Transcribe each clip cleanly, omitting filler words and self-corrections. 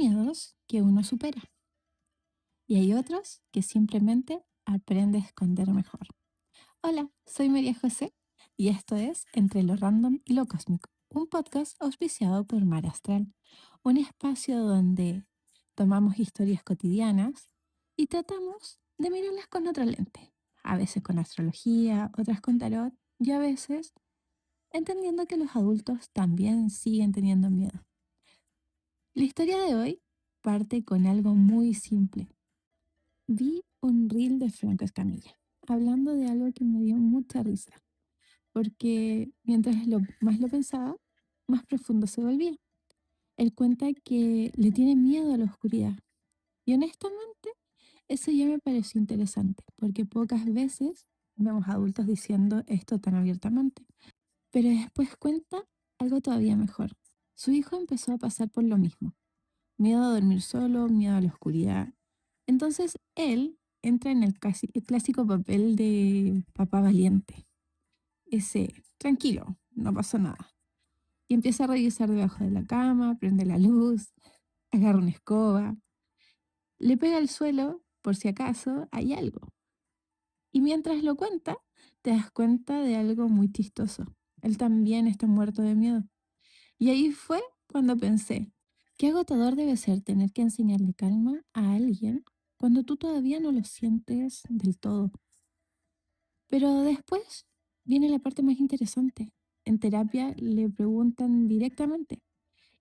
miedos que uno supera y hay otros que simplemente aprende a esconder mejor. Hola, soy María José y esto es Entre lo Random y lo Cósmico, un podcast auspiciado por Mar Astral, un espacio donde tomamos historias cotidianas y tratamos de mirarlas con otra lente, a veces con astrología, otras con tarot y a veces entendiendo que los adultos también siguen teniendo miedo. La historia de hoy parte con algo muy simple. Vi un reel de Franco Escamilla, hablando de algo que me dio mucha risa, porque mientras más lo pensaba, más profundo se volvía. Él cuenta que le tiene miedo a la oscuridad. Y honestamente, eso ya me pareció interesante, porque pocas veces vemos adultos diciendo esto tan abiertamente. Pero después cuenta algo todavía mejor. Su hijo empezó a pasar por lo mismo. Miedo a dormir solo, miedo a la oscuridad. Entonces él entra en el clásico papel de papá valiente. Ese, tranquilo, no pasó nada. Y empieza a revisar debajo de la cama, prende la luz, agarra una escoba, le pega al suelo por si acaso hay algo. Y mientras lo cuenta, te das cuenta de algo muy chistoso. Él también está muerto de miedo. Y ahí fue cuando pensé, qué agotador debe ser tener que enseñarle calma a alguien cuando tú todavía no lo sientes del todo. Pero después viene la parte más interesante. En terapia le preguntan directamente,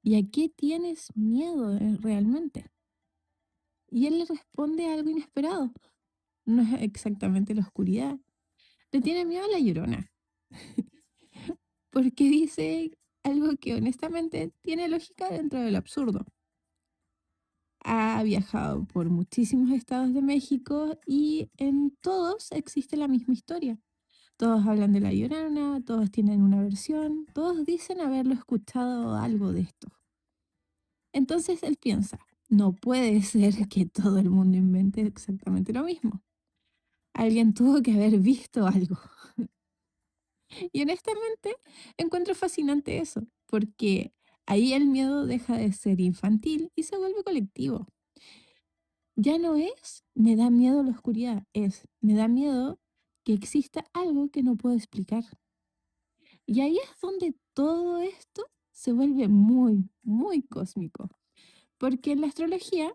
¿y a qué tienes miedo realmente? Y él le responde algo inesperado. No es exactamente la oscuridad. Le tiene miedo a la Llorona, porque dice algo que honestamente tiene lógica dentro del absurdo. Ha viajado por muchísimos estados de México y en todos existe la misma historia. Todos hablan de La Llorona, todos tienen una versión, todos dicen haberlo escuchado algo de esto. Entonces él piensa, no puede ser que todo el mundo invente exactamente lo mismo. Alguien tuvo que haber visto algo. Y honestamente encuentro fascinante eso, porque ahí el miedo deja de ser infantil y se vuelve colectivo. Ya no es me da miedo la oscuridad, es me da miedo que exista algo que no puedo explicar. Y ahí es donde todo esto se vuelve muy, muy cósmico, porque en la astrología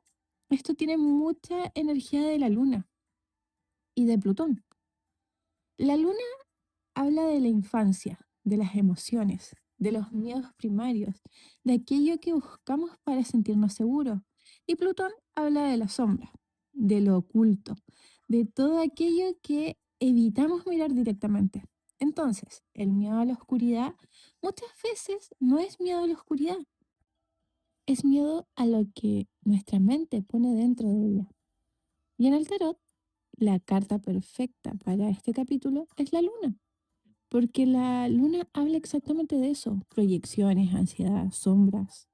esto tiene mucha energía de la luna y de Plutón. La luna habla de la infancia, de las emociones, de los miedos primarios, de aquello que buscamos para sentirnos seguros. Y Plutón habla de la sombra, de lo oculto, de todo aquello que evitamos mirar directamente. Entonces, el miedo a la oscuridad muchas veces no es miedo a la oscuridad, es miedo a lo que nuestra mente pone dentro de ella. Y en el tarot, la carta perfecta para este capítulo es la luna. Porque la luna habla exactamente de eso, proyecciones, ansiedad, sombras,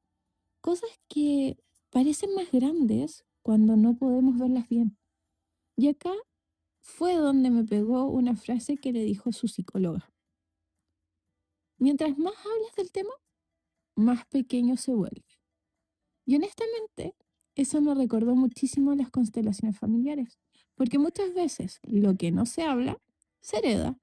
cosas que parecen más grandes cuando no podemos verlas bien. Y acá fue donde me pegó una frase que le dijo su psicóloga. Mientras más hablas del tema, más pequeño se vuelve. Y honestamente, eso me recordó muchísimo a las constelaciones familiares, porque muchas veces lo que no se habla se hereda.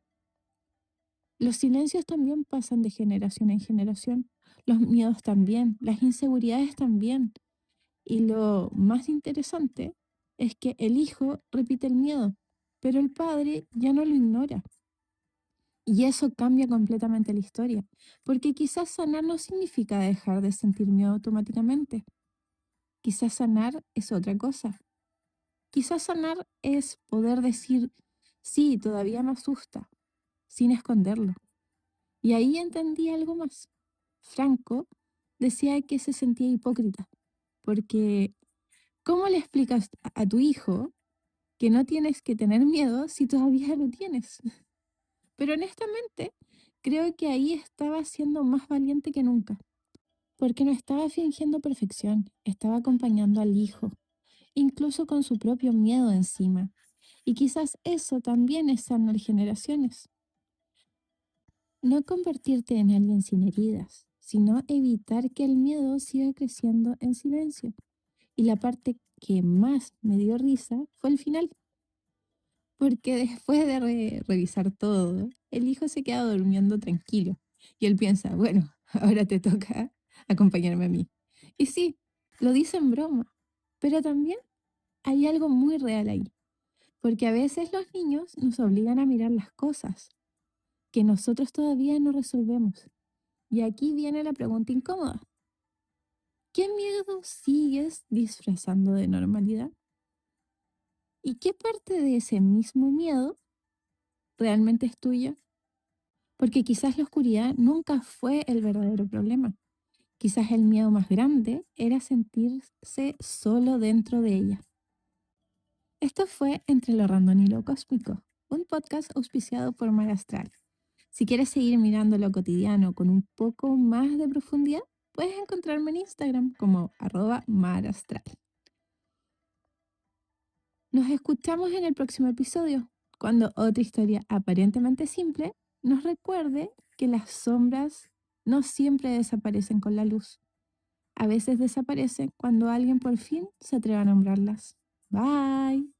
Los silencios también pasan de generación en generación, los miedos también, las inseguridades también. Y lo más interesante es que el hijo repite el miedo, pero el padre ya no lo ignora. Y eso cambia completamente la historia, porque quizás sanar no significa dejar de sentir miedo automáticamente. Quizás sanar es otra cosa. Quizás sanar es poder decir, sí, todavía me asusta, sin esconderlo. Y ahí entendí algo más. Franco decía que se sentía hipócrita, porque ¿cómo le explicas a tu hijo que no tienes que tener miedo si todavía lo tienes? Pero honestamente, creo que ahí estaba siendo más valiente que nunca, porque no estaba fingiendo perfección, estaba acompañando al hijo, incluso con su propio miedo encima. Y quizás eso también es sanar generaciones. No convertirte en alguien sin heridas, sino evitar que el miedo siga creciendo en silencio. Y la parte que más me dio risa fue el final, porque después de revisar todo, el hijo se queda durmiendo tranquilo. Y él piensa, bueno, ahora te toca acompañarme a mí. Y sí, lo dice en broma, pero también hay algo muy real ahí, porque a veces los niños nos obligan a mirar las cosas que nosotros todavía no resolvemos. Y aquí viene la pregunta incómoda. ¿Qué miedo sigues disfrazando de normalidad? ¿Y qué parte de ese mismo miedo realmente es tuya? Porque quizás la oscuridad nunca fue el verdadero problema. Quizás el miedo más grande era sentirse solo dentro de ella. Esto fue Entre lo Random y lo Cósmico, un podcast auspiciado por Mar Astral. Si quieres seguir mirando lo cotidiano con un poco más de profundidad, puedes encontrarme en Instagram como @marastral. Nos escuchamos en el próximo episodio, cuando otra historia aparentemente simple nos recuerde que las sombras no siempre desaparecen con la luz. A veces desaparecen cuando alguien por fin se atreve a nombrarlas. Bye.